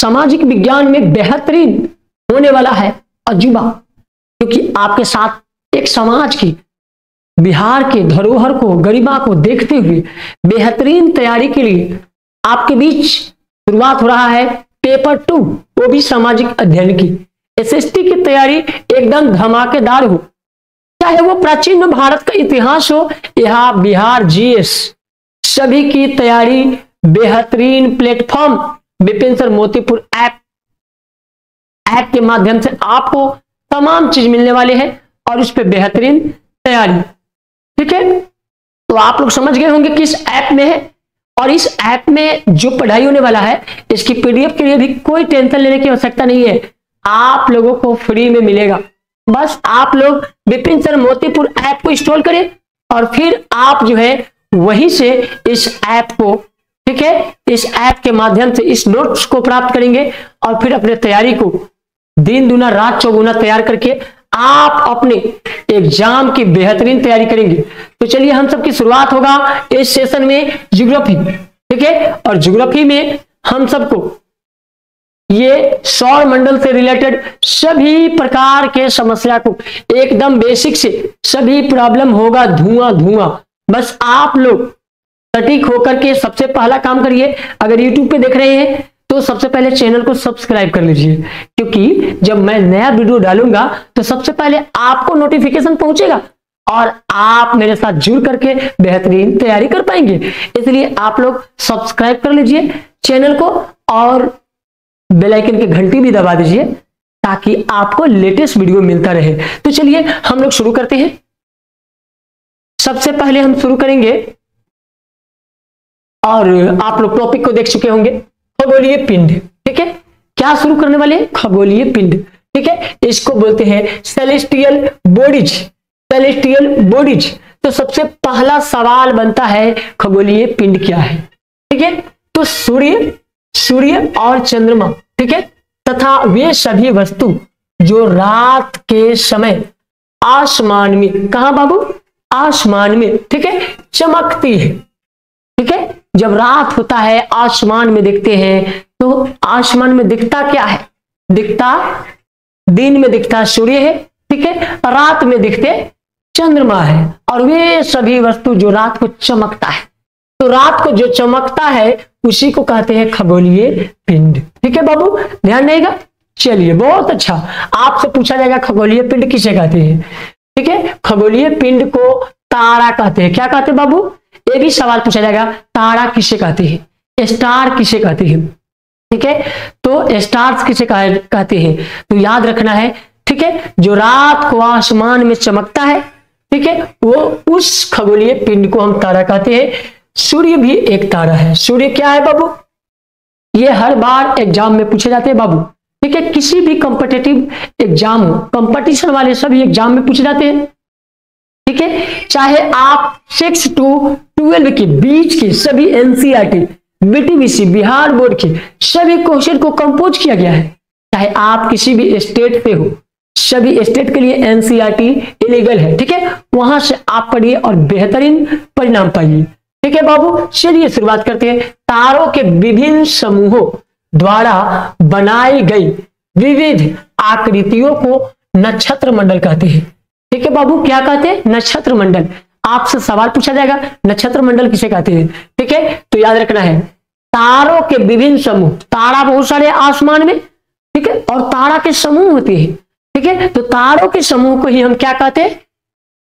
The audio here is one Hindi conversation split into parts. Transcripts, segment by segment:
सामाजिक विज्ञान में बेहतरीन होने वाला है अजूबा, क्योंकि आपके साथ एक समाज की, बिहार के धरोहर को, गरिमा को देखते हुए बेहतरीन तैयारी के लिए आपके बीच शुरुआत हो रहा है पेपर 2, वो भी सामाजिक अध्ययन की। एसएसटी की तैयारी एकदम धमाकेदार हो, चाहे वो प्राचीन भारत का इतिहास हो या बिहार जीएस, सभी की तैयारी बेहतरीन platform Vipin sir Motipur app के माध्यम से आपको तमाम चीज मिलने वाले हैं और उस पर बेहतरीन तैयारी। ठीक है, तो आप लोग समझ गए होंगे कि इस ऐप में है, और इस ऐप में जो पढ़ाई होने वाला है इसकी पीडीएफ के लिए भी कोई टेंशन लेने की आवश्यकता नहीं है, आप लोगों को फ्री में मिलेगा। बस आप लोग विपिन सर मोतीपुर ऐप को इंस्टॉल करें और फिर आप जो है वहीं से इस ऐप को, ठीक है, इस ऐप के माध्यम से इस नोट्स को प्राप्त करेंगे और फिर अपने तैयारी को दिन दुना रात चौगुना तैयार करके आप अपने एग्जाम की बेहतरीन तैयारी करेंगे। तो चलिए हम सबकी शुरुआत होगा इस सेशन में ज्योग्राफी, ठीक है, और ज्योग्राफी में हम सबको ये सौर मंडल से रिलेटेड सभी प्रकार के समस्या को एकदम बेसिक से सभी प्रॉब्लम होगा धुआं धुआं। बस आप लोग सटीक होकर के सबसे पहला काम करिए, अगर YouTube पे देख रहे हैं तो सबसे पहले चैनल को सब्सक्राइब कर लीजिए, क्योंकि जब मैं नया वीडियो डालूंगा तो सबसे पहले आपको नोटिफिकेशन पहुंचेगा और आप मेरे साथ जुड़ करके बेहतरीन तैयारी कर पाएंगे। इसलिए आप लोग सब्सक्राइब कर लीजिए चैनल को और बेल आइकन की घंटी भी दबा दीजिए ताकि आपको लेटेस्ट वीडियो मिलता रहे। तो चलिए हम लोग शुरू करते हैं। सबसे पहले हम शुरू करेंगे, और आप लोग टॉपिक को देख चुके होंगे, खगोलीय पिंड। ठीक है, क्या शुरू करने वाले? खगोलीय पिंड। ठीक है, इसको बोलते हैं सेलेस्टियल बॉडीज। Celestial bodies. तो सबसे पहला सवाल बनता है खगोलीय पिंड क्या है? ठीक है, तो सूर्य और चंद्रमा, ठीक है, तथा वे सभी वस्तु जो रात के समय आसमान में, कहां बाबू? आसमान में, ठीक है, चमकती है। ठीक है, जब रात होता है आसमान में दिखते हैं, तो आसमान में दिखता क्या है? दिखता, दिन में दिखता सूर्य है, ठीक है, रात में दिखते चंद्रमा है, और वे सभी वस्तु जो रात को चमकता है, तो रात को जो चमकता है उसी को कहते हैं खगोलीय पिंड। ठीक है बाबू, ध्यान रहेगा। चलिए, बहुत अच्छा, आपसे पूछा जाएगा खगोलीय पिंड किसे कहते हैं? ठीक है, खगोलीय पिंड को तारा कहते हैं। क्या कहते हैं बाबू? ये भी सवाल पूछा जाएगा, तारा किसे कहते हैं? स्टार किसे कहते हैं? ठीक है, तो स्टार्स किसे कहते हैं? तो याद रखना है, ठीक है, जो रात को आसमान में चमकता है, ठीक है, वो उस खगोलीय पिंड को हम तारा कहते हैं। सूर्य भी एक तारा है। सूर्य क्या है बाबू? ये हर बार एग्जाम में पूछे जाते हैं बाबू। ठीक है, किसी भी कॉम्पिटिटिव एग्जाम हो, कंपटीशन वाले सभी एग्जाम में पूछे जाते हैं। ठीक है, चाहे आप 6 to 12 के बीच के सभी एनसीईआरटी, बीटीबीसी, बिहार बोर्ड के सभी क्वेश्चन को कंपोज किया गया है। चाहे आप किसी भी स्टेट से हो, सभी स्टेट के लिए एनसीईआरटी इलीगल है। ठीक है, वहां से आप पढ़िए और बेहतरीन परिणाम पाइए। ठीक है बाबू, चलिए शुरुआत करते हैं। तारों के विभिन्न समूहों द्वारा बनाई गई विविध आकृतियों को नक्षत्र मंडल कहते हैं। ठीक है बाबू, क्या कहते हैं? नक्षत्र मंडल। आपसे सवाल पूछा जाएगा, नक्षत्र मंडल किसे कहते हैं? ठीक है, तो याद रखना है, तारों के विभिन्न समूह, तारा बहुत सारे आसमान में, ठीक है, और तारा के समूह होते हैं। ठीक है, तो तारों के समूह को ही हम क्या कहते हैं?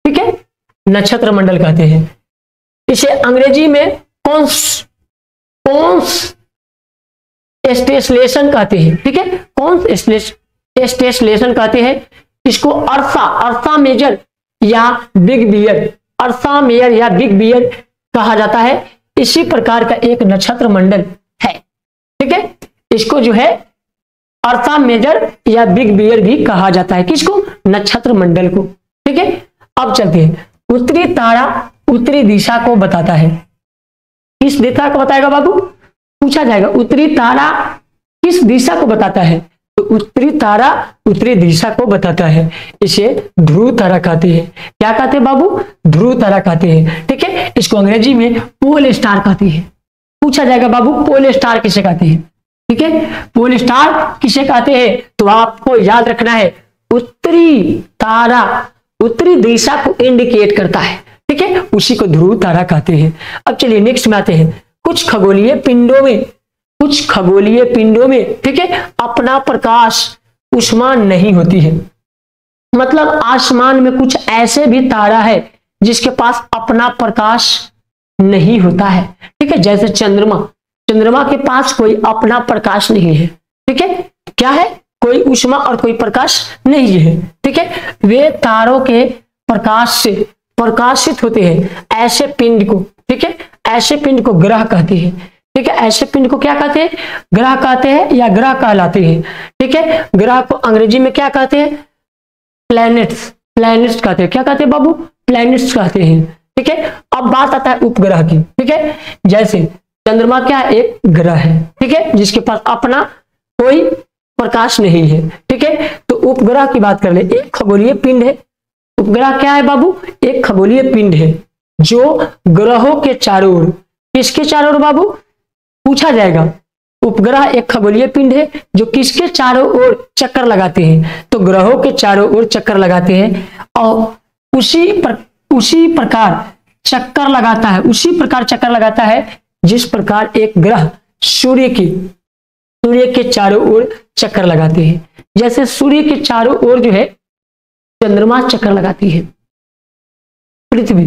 ठीक है, नक्षत्र मंडल कहते हैं। इसे अंग्रेजी में कॉन्स्टेलेशन कहते हैं। ठीक है, कॉन्स्टेलेशन कहते हैं। इसको अर्सा मेजर या बिग बियर, अर्सा मेजर या बिग बियर कहा जाता है। इसी प्रकार का एक नक्षत्र मंडल है। ठीक है, इसको जो है अर्सा मेजर या बिग बियर भी कहा जाता है। किसको? नक्षत्र मंडल को। ठीक है, अब चलते हैं। उत्तरी तारा उत्तरी दिशा को बताता है। किस दिशा को बताएगा बाबू? पूछा जाएगा, उत्तरी तारा किस दिशा को बताता है? तो उत्तरी तारा उत्तरी दिशा को बताता है। इसे ध्रुव तारा कहते हैं। क्या कहते हैं बाबू? ध्रुव तारा कहते हैं। ठीक है, इसको अंग्रेजी में पोल स्टार कहते हैं। पूछा जाएगा बाबू, पोल स्टार किसे कहते हैं? ठीक है, पोल स्टार किसे कहते हैं? तो आपको याद रखना है, उत्तरी तारा, उत्तरी दिशा को इंडिकेट करता है, ठीक है, उसी को ध्रुव तारा कहते हैं। अब चलिए नेक्स्ट में आते हैं। कुछ खगोलीय पिंडों में, कुछ खगोलीय पिंडों में, ठीक है, अपना प्रकाश ऊष्मा नहीं होती है। मतलब आसमान में कुछ ऐसे भी तारा है जिसके पास अपना प्रकाश नहीं होता है, ठीक है, जैसे चंद्रमा, चंद्रमा के पास कोई अपना प्रकाश नहीं है, ठीक है, क्या है, कोई ऊष्मा और कोई प्रकाश नहीं है, ठीक है, वे तारों के प्रकाश से प्रकाशित होते हैं। ऐसे पिंड को, ठीक है, ऐसे पिंड को ग्रह कहते हैं, ठीक है, ऐसे पिंड को क्या कहते हैं? ग्रह कहते हैं या ग्रह कहलाते हैं, ठीक है, ग्रह को अंग्रेजी में क्या कहते हैं? प्लैनेट्स, प्लैनेट्स कहते हैं। क्या कहते हैं बाबू? प्लैनेट्स कहते हैं, ठीक है। अब बात आता है उपग्रह की, ठीक है, जैसे चंद्रमा क्या है? एक ग्रह है, ठीक है, जिसके पास अपना कोई प्रकाश नहीं है, ठीक है। तो उपग्रह की बात कर ले, एक खगोलीय पिंड है। उपग्रह क्या है बाबू? एक खगोलीय पिंड है जो ग्रहों के चारों ओर, किसके चारों ओर बाबू? पूछा जाएगा। उपग्रह एक खगोलीय पिंड है जो किसके चारों ओर चक्कर लगाते हैं? तो ग्रहों के चारों ओर चक्कर लगाते हैं और उसी प्रकार चक्कर लगाता है, उसी प्रकार चक्कर लगाता है जिस प्रकार एक ग्रह सूर्य के चारों ओर चक्कर लगाते हैं। जैसे सूर्य के चारों ओर जो है चंद्रमा चक्कर लगाती है, पृथ्वी।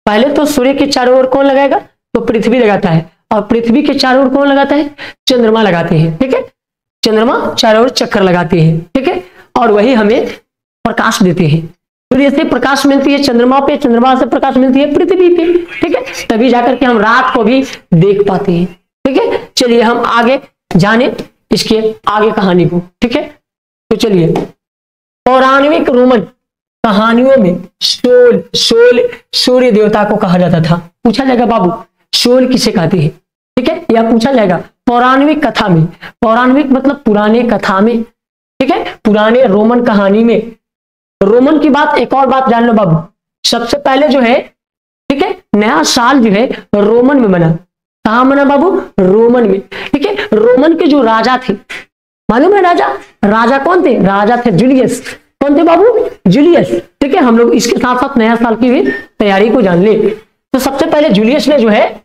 पहले तो सूर्य के चारों ओर कौन लगाएगा? तो पृथ्वी लगाता है, और पृथ्वी के चारों ओर कौन लगाता है? चंद्रमा लगाते हैं, ठीक है, चंद्रमा चारों ओर चक्कर लगाते हैं, ठीक है, और वही हमें प्रकाश देते हैं। सूर्य से प्रकाश मिलती है चंद्रमा पे, चंद्रमा से प्रकाश मिलती है पृथ्वी पे, ठीक है, तभी जाकर के हम रात को भी देख पाते हैं, ठीक है। चलिए हम आगे जाने इसके आगे कहानी को, ठीक है। तो चलिए, पौराणिक रोमन कहानियों में सोल सूर्य देवता को कहा जाता था। पूछा जाएगा बाबू सोल किसे कहते हैं, ठीक है, या पूछा जाएगा पौराणिक कथा में। पौराणिक मतलब पुराने कथा में, ठीक है, पुराने रोमन कहानी में। रोमन की बात, एक और बात जान लो बाबू, सबसे पहले जो है, ठीक है, नया साल जो है रोमन में बना। कहां बना बाबू? रोमन में, ठीक है। रोमन के जो राजा थे, मालूम है राजा कौन थे? राजा थे जूलियस। कौन थे बाबू? जूलियस, ठीक है। हम लोग इसके साथ साथ नया साल की भी तैयारी को जान ले। तो सबसे पहले जूलियस ने जो है,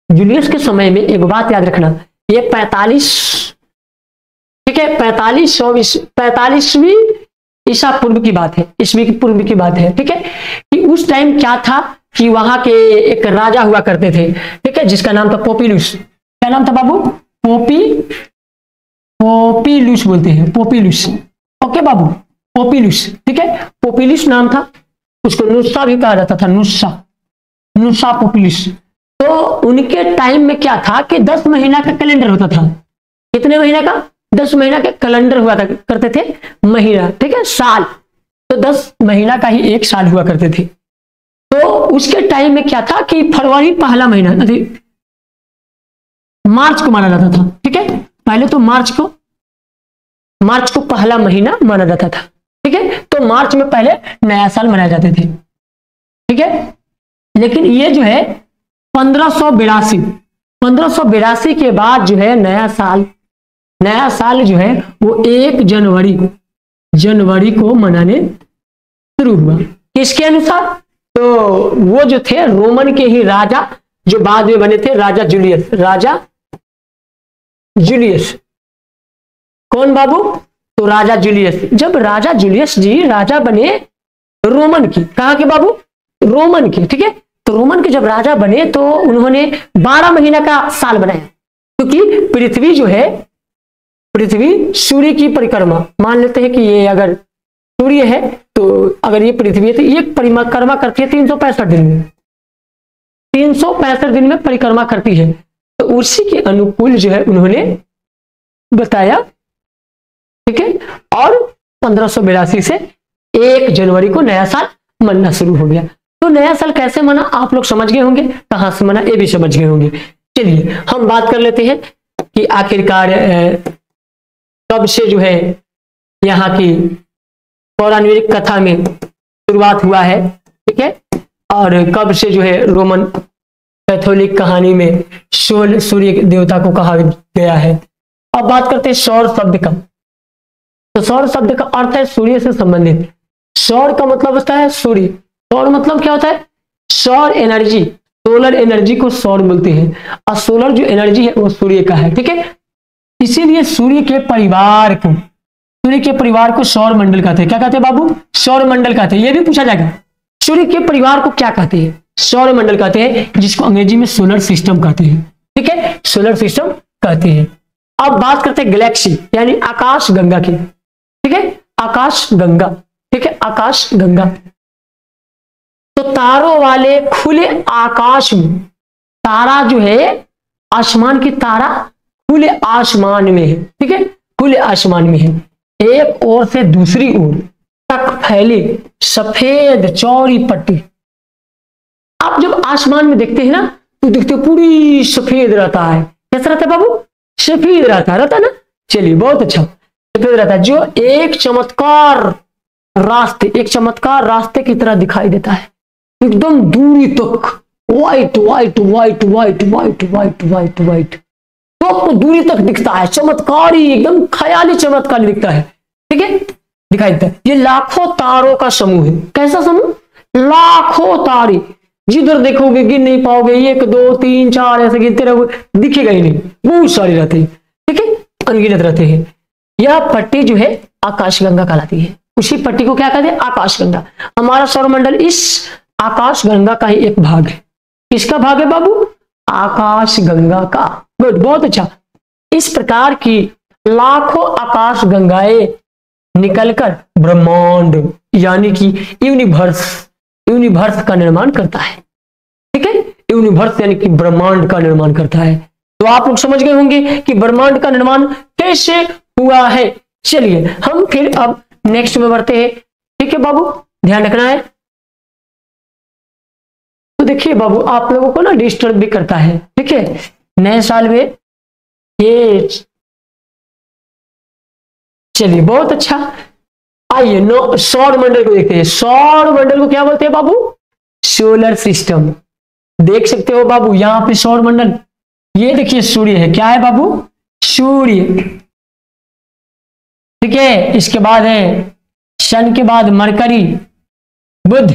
जूलियस के समय में एक बात याद रखना, ये 45, ठीक है, 45वीं ईसा पूर्व की बात है, ईस्वी की पूर्व की बात है, ठीक है, कि उस टाइम क्या था कि वहां के एक राजा हुआ करते थे, ठीक है, जिसका नाम था पोपिलुस। क्या नाम था बाबू? पोपिलुस बोलते हैं, पोपिलुस, ओके बाबू, पोपिलुस, ठीक है, पोपिलुस नाम था। उसको नुस्सा भी कहा जाता था, नुस्सा पोपिलुस। तो उनके टाइम में क्या था कि 10 महीना का कैलेंडर होता था। कितने महीना का? 10 महीना का कैलेंडर हुआ करते थे, महीना, ठीक है, साल तो 10 महीना का ही एक साल हुआ करते थे। तो उसके टाइम में क्या था कि फरवरी पहला महीना, मार्च को माना जाता था, ठीक है, पहले तो मार्च को पहला महीना माना जाता था, ठीक है। तो मार्च में पहले नया साल मनाए जाते थे, ठीक है। लेकिन ये जो है 1582 के बाद जो है नया साल जो है वो 1 जनवरी को मनाने शुरू हुआ। किसके अनुसार? तो वो जो थे रोमन के ही राजा जो बाद में बने थे, राजा जूलियस। कौन बाबू? तो राजा जूलियस। जब राजा जूलियस जी राजा बने रोमन की, कहाँ के बाबू? रोमन के, ठीक है। तो रोमन के जब राजा बने तो उन्होंने 12 महीना का साल बनाया, क्योंकि पृथ्वी जो है, पृथ्वी सूर्य की परिक्रमा, मान लेते हैं कि ये अगर सूर्य है तो अगर ये पृथ्वी है तो ये परिक्रमा करती है 365 दिन में, 365 दिन में परिक्रमा करती है। तो उसी के अनुकूल जो है उन्होंने बताया, ठीक है। और 1582 से 1 जनवरी को नया साल मनना शुरू हो गया। तो नया साल कैसे मना आप लोग समझ गए होंगे, कहां से मना ये भी समझ गए होंगे। चलिए हम बात कर लेते हैं कि आखिरकार कब से जो है यहाँ की पौराणिक कथा में शुरुआत हुआ है, ठीक है, और कब से जो है रोमन कैथोलिक कहानी में सूर्य देवता को कहा गया है। अब बात करते हैं सौर शब्द का। तो सौर शब्द का अर्थ है सूर्य से संबंधित। सौर का मतलब होता है सूर्य। सौर मतलब क्या होता है? सौर एनर्जी, सोलर एनर्जी को सौर बोलते हैं, और सोलर जो एनर्जी है वो सूर्य का है। ठीक है, इसीलिए सूर्य के परिवार को सौर मंडल कहते हैं। क्या कहते हैं बाबू? सौर मंडल कहते हैं। यह भी पूछा जाएगा, सूर्य के परिवार को क्या कहते हैं? सौर मंडल कहते हैं, जिसको अंग्रेजी में सोलर सिस्टम कहते हैं। ठीक है, सोलर सिस्टम कहते हैं। अब बात करते हैं गैलेक्सी यानी आकाश गंगा की। ठीक है, आकाश गंगा। ठीक है, आकाश गंगा। तो तारों वाले खुले आकाश में, तारा जो है आसमान की तारा खुले आसमान में है। ठीक है, खुले आसमान में है, एक ओर से दूसरी ओर तक फैली सफेद चौड़ी पट्टी। आप जब आसमान में देखते हैं ना तो देखते हो पूरी सफेद रहता है। कैसा रहता है बाबू? सफेद रहता है ना। चलिए, बहुत अच्छा, सफेद रहता है, जो एक चमत्कार रास्ते की तरह दिखाई देता है, एकदम दूरी तक white white white white white white white white तो दूरी तक दिखता है, चमत्कारी, एकदम ख्याली चमत्कारी दिखता है। ठीक है, दिखाई देता है। ये लाखों तारों का समूह है। कैसा समूह? लाखों तारे, जिधर देखोगे गिन नहीं पाओगे, 1 2 3 4 ऐसे गिनते रहोगे, दिखेगा ही नहीं, बहुत सारे रहते हैं। ठीक है, अनगिनत रहते हैं। यह पट्टी जो है आकाशगंगा कहलाती है। उसी पट्टी को क्या कहते हैं? आकाशगंगा। हमारा सौरमंडल इस आकाशगंगा का ही एक भाग है। किसका भाग है बाबू? आकाशगंगा का। गुड, बहुत अच्छा। इस प्रकार की लाखों आकाशगंगाएं निकलकर ब्रह्मांड यानी कि यूनिवर्स का निर्माण करता है। ठीक है, यूनिवर्स यानी कि ब्रह्मांड का निर्माण करता है। तो आप लोग समझ गए होंगे कि ब्रह्मांड का निर्माण कैसे हुआ है। चलिए हम फिर अब नेक्स्ट में बढ़ते हैं। ठीक है बाबू, ध्यान रखना है। तो देखिए बाबू, आप लोगों को ना डिस्टर्ब भी करता है। ठीक है, नए साल में ये, चलिए बहुत अच्छा। आइए सौर मंडल को देखते हैं। सौर मंडल को क्या बोलते हैं बाबू? Solar system. देख सकते हो बाबू यहां पे सौर मंडल, ये देखिए सूर्य है। क्या है बाबू? सूर्य। ठीक है, इसके बाद है सन, के बाद मरकरी, बुध,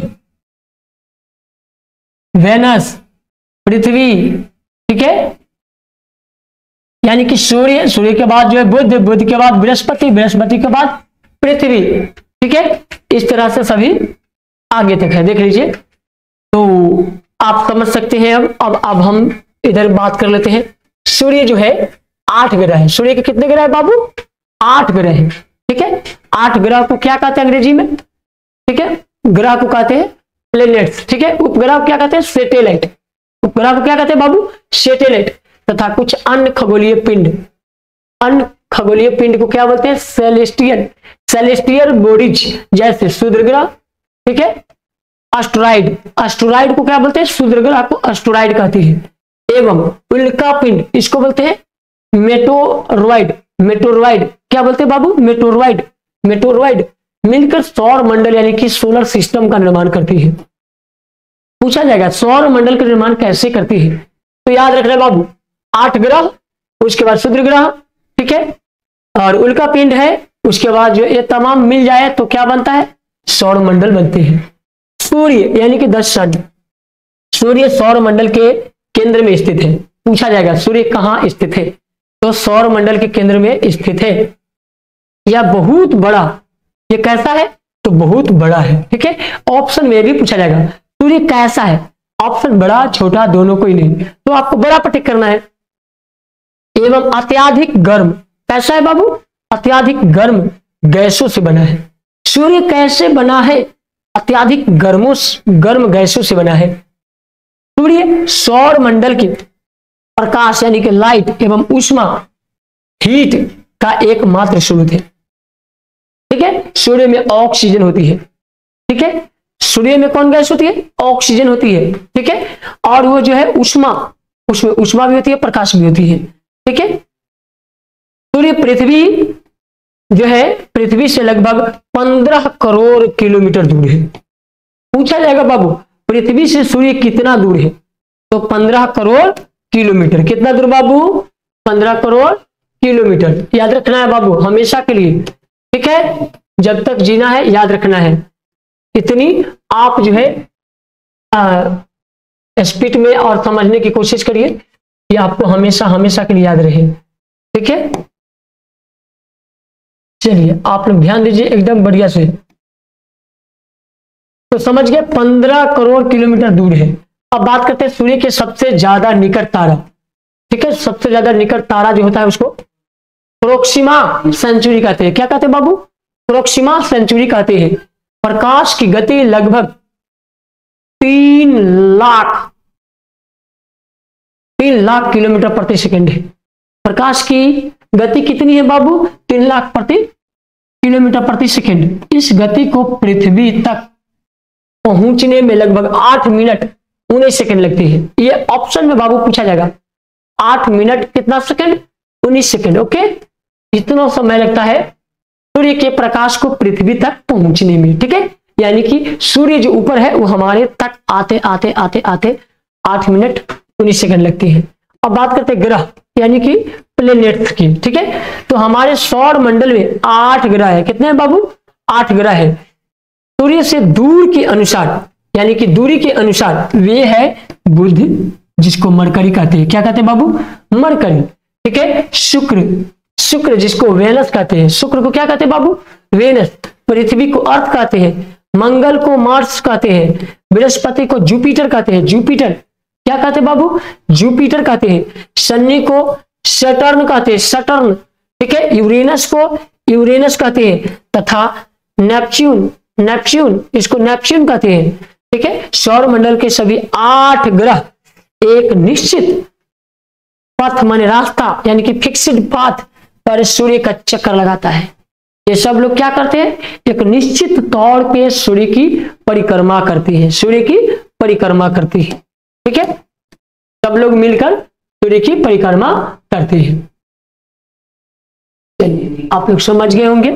वेनस, पृथ्वी। ठीक है, यानी कि सूर्य के बाद जो है बुध के बाद बृहस्पति के बाद पृथ्वी। ठीक है, इस तरह से सभी आगे तक है, देख लीजिए। तो आप समझ सकते हैं। अब हम इधर बात कर लेते हैं। सूर्य जो है 8 ग्रह है। सूर्य के कितने ग्रह है बाबू? 8 ग्रह है। ठीक है, 8 ग्रह को क्या कहते हैं अंग्रेजी में? ठीक है, ग्रह को कहते हैं प्लेनेट्स। ठीक है, उपग्रह को क्या कहते हैं? सैटेलाइट। उपग्रह को क्या कहते हैं बाबू? सैटेलाइट। तथा कुछ अन्य खगोलीय पिंड को क्या बोलते हैं? सेलेस्टियल बॉडीज, जैसे सूर्य ग्रह। ठीक है, एस्टेरॉइड को क्या बोलते हैं? सूर्य ग्रह को एस्टेरॉइड कहते हैं। एवं उल्का पिंड, इसको बोलते हैं मेटोरॉइड। क्या बोलते हैं बाबू? मेटोरॉइड मिलकर सौर मंडल यानी कि सोलर सिस्टम का निर्माण करती है। पूछा जाएगा सौर मंडल का निर्माण कैसे करती है, तो याद रखना बाबू, 8 ग्रह, उसके बाद सूर्य ग्रह, ठीक है, और उल्का पिंड है, उसके बाद जो ये तमाम मिल जाए तो क्या बनता है? सौर मंडल बनते हैं। सूर्य यानी कि 10 सन, सूर्य सौर मंडल के केंद्र में स्थित है। पूछा जाएगा सूर्य कहां स्थित है, तो सौर मंडल के केंद्र में स्थित है। या बहुत बड़ा, ये कैसा है? तो बहुत बड़ा है। ठीक है, ऑप्शन में भी पूछा जाएगा सूर्य कैसा है, ऑप्शन बड़ा छोटा दोनों को ही नहीं, तो आपको बड़ा पर टिक करना है। एवं अत्याधिक गर्म, कैसा है बाबू? अत्याधिक गर्म गैसों से बना है। सूर्य कैसे बना है? अत्याधिक गर्म गैसों से बना है। सूर्य सौर मंडल के प्रकाश यानी कि लाइट एवं ऊष्मा, हीट का एकमात्र स्रोत है। ठीक है, सूर्य में ऑक्सीजन होती है। ठीक है, सूर्य में कौन गैस होती है? ऑक्सीजन होती है। ठीक है, और वो जो है ऊष्मा, उसमें ऊष्मा भी होती है, प्रकाश भी होती है। ठीक है, सूर्य पृथ्वी जो है पृथ्वी से लगभग 15 करोड़ किलोमीटर दूर है। पूछा जाएगा बाबू पृथ्वी से सूर्य कितना दूर है, तो 15 करोड़ किलोमीटर। कितना दूर बाबू? 15 करोड़ किलोमीटर। याद रखना है बाबू हमेशा के लिए, ठीक है, जब तक जीना है याद रखना है। इतनी आप जो है स्पीड में और समझने की कोशिश करिए कि आपको हमेशा हमेशा के लिए याद रहे, ठीक है। चलिए आप लोग ध्यान दीजिए एकदम बढ़िया से। तो समझ गए 15 करोड़ किलोमीटर दूर है। अब बात करते हैं सूर्य के सबसे ज्यादा निकट तारा, ठीक है। सबसे ज्यादा निकट तारा जो होता है उसको प्रोक्सिमा सेंचुरी कहते हैं। क्या कहते हैं बाबू? प्रोक्सिमा सेंचुरी कहते हैं। प्रकाश की गति लगभग 3 लाख किलोमीटर प्रति सेकंड है। प्रकाश की गति कितनी है बाबू? 3 लाख किलोमीटर प्रति सेकंड। इस गति को पृथ्वी तक पहुंचने में लगभग 8 मिनट 19 सेकंड लगती है। ये ऑप्शन में बाबू पूछा जाएगा। 8 मिनट कितना सेकंड? 19 सेकंड। ओके, इतना समय लगता है सूर्य के प्रकाश को पृथ्वी तक पहुंचने में, ठीक है। यानी कि सूर्य जो ऊपर है वो हमारे तक आते आते आते आते 8 मिनट 19 सेकंड लगती है। अब बात करते हैं ग्रह यानी कि प्लेनेट्स की, ठीक है। तो हमारे सौर मंडल में 8 ग्रह है। कितने हैं बाबू? 8 ग्रह है। सूर्य से दूर के अनुसार यानी कि दूरी के अनुसार वे है बुध, जिसको मरकरी कहते हैं। क्या कहते हैं बाबू? मरकरी, ठीक है। शुक्र जिसको वेनस कहते हैं। शुक्र को क्या कहते हैं बाबू? वेनस। पृथ्वी को अर्थ कहते हैं। मंगल को मार्स कहते हैं। बृहस्पति को जुपिटर कहते हैं। जुपिटर क्या कहते हैं बाबू? जुपिटर कहते हैं। शनि को सटर्न कहते हैं। सटर्न, ठीक है। यूरेनस को यूरेनस कहते हैं तथा नेपच्यून इसको नेपच्यून कहते हैं, ठीक है। सौर मंडल के सभी 8 ग्रह एक निश्चित पथ माने रास्ता यानी कि फिक्स्ड पाथ पर सूर्य का चक्कर लगाता है। ये सब लोग क्या करते हैं? एक निश्चित तौर पे सूर्य की परिक्रमा करती है। सूर्य की परिक्रमा करती है, ठीक है। सब लोग मिलकर सूर्य की परिक्रमा करते हैं। चलिए आप लोग समझ गए होंगे।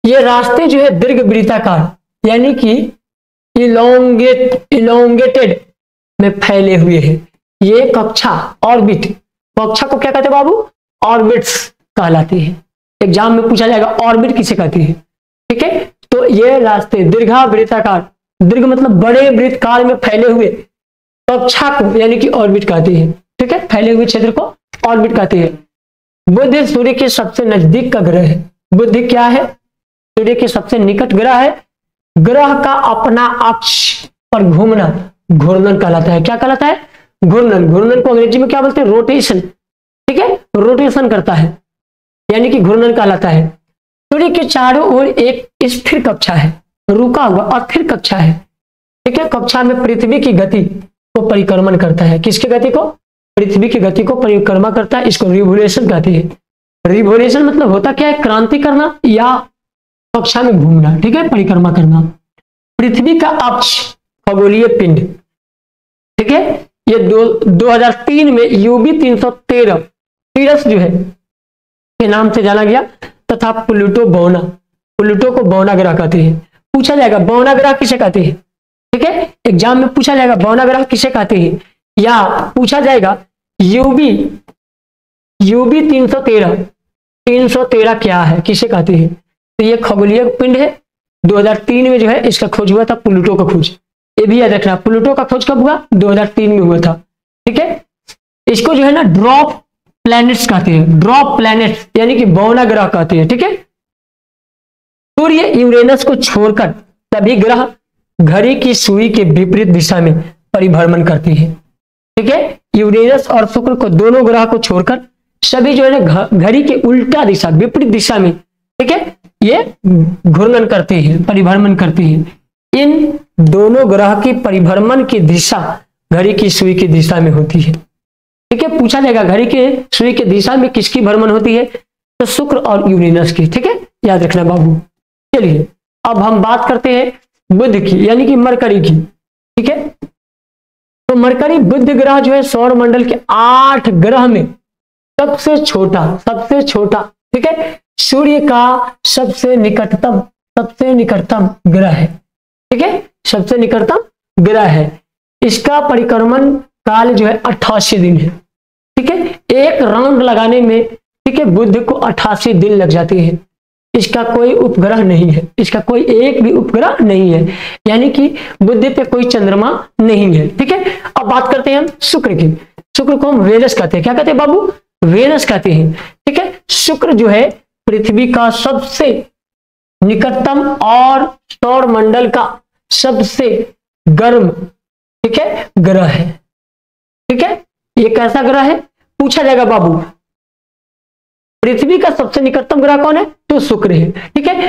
ये रास्ते जो है दीर्घवृत्ताकार यानी कि इलोंगेटेड में फैले हुए हैं। ये कक्षा ऑर्बिट, कक्षा को क्या कहते हैं बाबू? ऑर्बिट्स कहलाती है। एग्जाम में पूछा जाएगा ऑर्बिट किसे कहती है, ठीक है। तो ये रास्ते दीर्घवृत्ताकार, दीर्घ मतलब बड़े वृत्तकाल में फैले हुए, कक्षा को यानी कि ऑर्बिट कहती है, ठीक है। फैले हुए क्षेत्र को ऑर्बिट कहती है। बुध सूर्य के सबसे नजदीक का ग्रह है। बुध क्या है? सूर्य के सबसे निकट ग्रह है। ग्रह का अपना अक्ष पर घूमना घूर्णन कहलाता है। क्या कहलाता है? घूर्णन। घूर्णन को अंग्रेजी में क्या बोलते हैं? रोटेशन, ठीक है। रोटेशन करता है यानी कि घूर्णन कहलाता है। सूर्य के चारों ओर एक स्थिर कक्षा है, रुका हुआ अस्थिर कक्षा है, ठीक है। कक्षा में पृथ्वी की गति को परिक्रमण करता है। किसकी गति को? पृथ्वी की गति को परिक्रमा करता है। इसको रिवोल्यूशन कहते हैं। रिवोल्यूशन मतलब होता क्या है? क्रांति करना या कक्षा में घूमना, ठीक है, परिक्रमा करना। पृथ्वी का अक्ष खगोलीय पिंड, ठीक है। ये 2003 में यूबी 313 टीरस जो है के नाम से जाना गया तथा प्लूटो बौना, प्लूटो को बौना ग्रह कहते हैं। पूछा जाएगा बौना ग्रह किसे कहते हैं, ठीक है। एग्जाम में पूछा जाएगा बौना ग्रह किसे कहते हैं, या पूछा जाएगा यूबी 313 क्या है, किसे कहते हैं। तो ये खगोलीय पिंड है। 2003 में जो है इसका खोज हुआ था, प्लूटो का खोज। ये भी याद रखना, प्लूटो का खोज कब हुआ? 2003 में हुआ था, ठीक है। इसको जो है ना ड्रॉप प्लैनेट्स कहते हैं। ड्रॉप प्लैनेट्स यानी कि बौना ग्रह कहते हैं, ठीक है। सूर्य यूरेनस को छोड़कर सभी ग्रह घड़ी की सुई के विपरीत दिशा में परिभ्रमण करते हैं, ठीक है। यूरेनस और शुक्र को, दोनों ग्रह को छोड़कर सभी जो है ना घड़ी के उल्टा दिशा, विपरीत दिशा में, ठीक है, ये घूर्णन करते हैं, परिभ्रमण करते हैं। इन दोनों ग्रह की परिभ्रमण की दिशा घड़ी की सुई की दिशा में होती है, ठीक है। पूछा जाएगा घड़ी के सुई की दिशा में किसकी भ्रमण होती है? तो शुक्र और यूरेनस की, ठीक है, याद रखना बाबू। चलिए अब हम बात करते हैं बुध की यानी कि मरकरी की, ठीक है। तो मरकरी बुध ग्रह जो है सौर मंडल के 8 ग्रह में सबसे छोटा, ठीक है, सूर्य का सबसे निकटतम ग्रह है, ठीक है, सबसे निकटतम ग्रह है। इसका परिक्रमण काल जो है 88 दिन है, ठीक है। एक राउंड लगाने में, ठीक ठीक है, बुध को 88 दिन लग जाते हैं। इसका कोई उपग्रह नहीं है, इसका कोई एक भी उपग्रह नहीं है, यानी कि बुध पे कोई चंद्रमा नहीं है। ठीक है, अब बात करते हैं हम शुक्र की। शुक्र को हम वेनस कहते हैं। क्या कहते हैं बाबू? वेनस कहते हैं। ठीक है, शुक्र जो है पृथ्वी का सबसे निकटतम और सौर मंडल का सबसे गर्म, ठीक है, ग्रह है। ठीक है, ये कैसा ग्रह है पूछा जाएगा बाबू। पृथ्वी का सबसे निकटतम ग्रह कौन है? तो शुक्र है। ठीक है,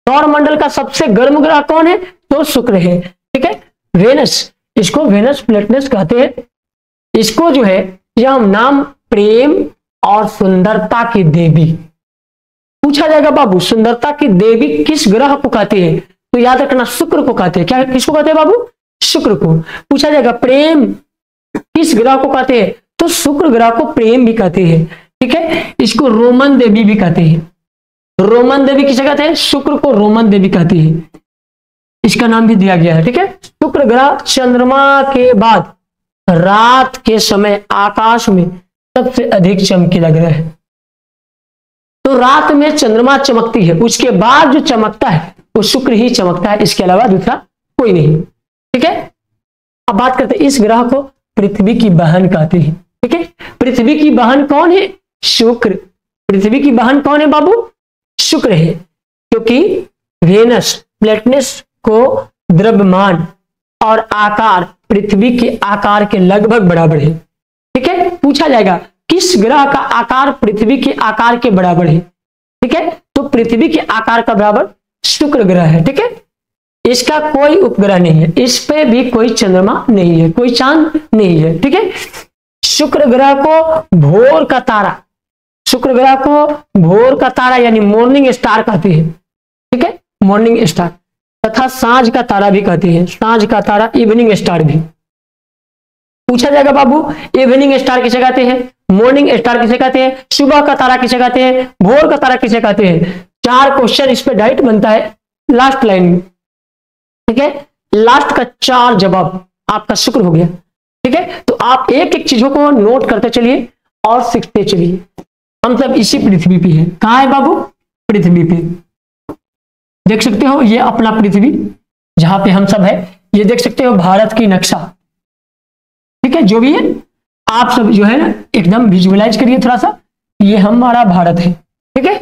सौर मंडल का सबसे गर्म ग्रह कौन है? तो शुक्र है। ठीक है, वेनस, इसको वेनस प्लेटनेस कहते हैं। इसको जो है यह नाम प्रेम और सुंदरता की देवी पूछा जाएगा बाबू। सुंदरता की देवी किस ग्रह को कहते हैं? तो याद रखना शुक्र को कहते हैं। क्या किसको कहते हैं बाबू? शुक्र को। पूछा जाएगा प्रेम किस ग्रह को कहते हैं? तो शुक्र ग्रह को प्रेम भी कहते हैं। ठीक है, इसको रोमन देवी भी कहते हैं। रोमन देवी किसे कहते हैं? शुक्र को रोमन देवी कहते हैं, इसका नाम भी दिया गया है। ठीक है, शुक्र ग्रह चंद्रमा के बाद रात के समय आकाश में सबसे अधिक चमकीला ग्रह है। तो रात में चंद्रमा चमकती है, उसके बाद जो चमकता है वो शुक्र ही चमकता है, इसके अलावा दूसरा कोई नहीं। ठीक है, अब बात करते हैं इस ग्रह को पृथ्वी की बहन कहते हैं। ठीक है, पृथ्वी की बहन कौन है? शुक्र। पृथ्वी की बहन कौन है बाबू? शुक्र है, क्योंकि वेनस प्लेटनेस को द्रव्यमान और आकार पृथ्वी के आकार के लगभग बराबर है। ठीक है, पूछा जाएगा किस ग्रह का आकार पृथ्वी के आकार के बराबर है? ठीक है, तो पृथ्वी के आकार का बराबर शुक्र ग्रह है। ठीक है, इसका कोई उपग्रह नहीं है, इस पे भी कोई चंद्रमा नहीं है, कोई चांद नहीं है। ठीक है, शुक्र ग्रह को भोर का तारा, शुक्र ग्रह को भोर का तारा यानी मॉर्निंग स्टार कहते हैं। ठीक है, मॉर्निंग स्टार तथा सांझ का तारा भी कहते हैं। सांझ का तारा इवनिंग स्टार भी पूछा जाएगा बाबू। इवनिंग स्टार किसे कहते हैं? मॉर्निंग स्टार किसे कहते हैं? सुबह का तारा किसे कहते हैं? भोर का तारा किसे कहते हैं? 4 क्वेश्चन इस पे डाइट बनता है लास्ट लाइन में। ठीक है, लास्ट का 4 जवाब आपका शुक्र हो गया। ठीक है, तो आप एक एक चीजों को नोट करते चलिए और सीखते चलिए। हम सब इसी पृथ्वी पे हैं। कहां है बाबू? पृथ्वी पे। देख सकते हो ये अपना पृथ्वी जहां पे हम सब है, ये देख सकते हो भारत की नक्शा। ठीक है, जो भी है आप सब जो है ना एकदम विजुअलाइज करिए थोड़ा सा। ये हमारा भारत है। ठीक है,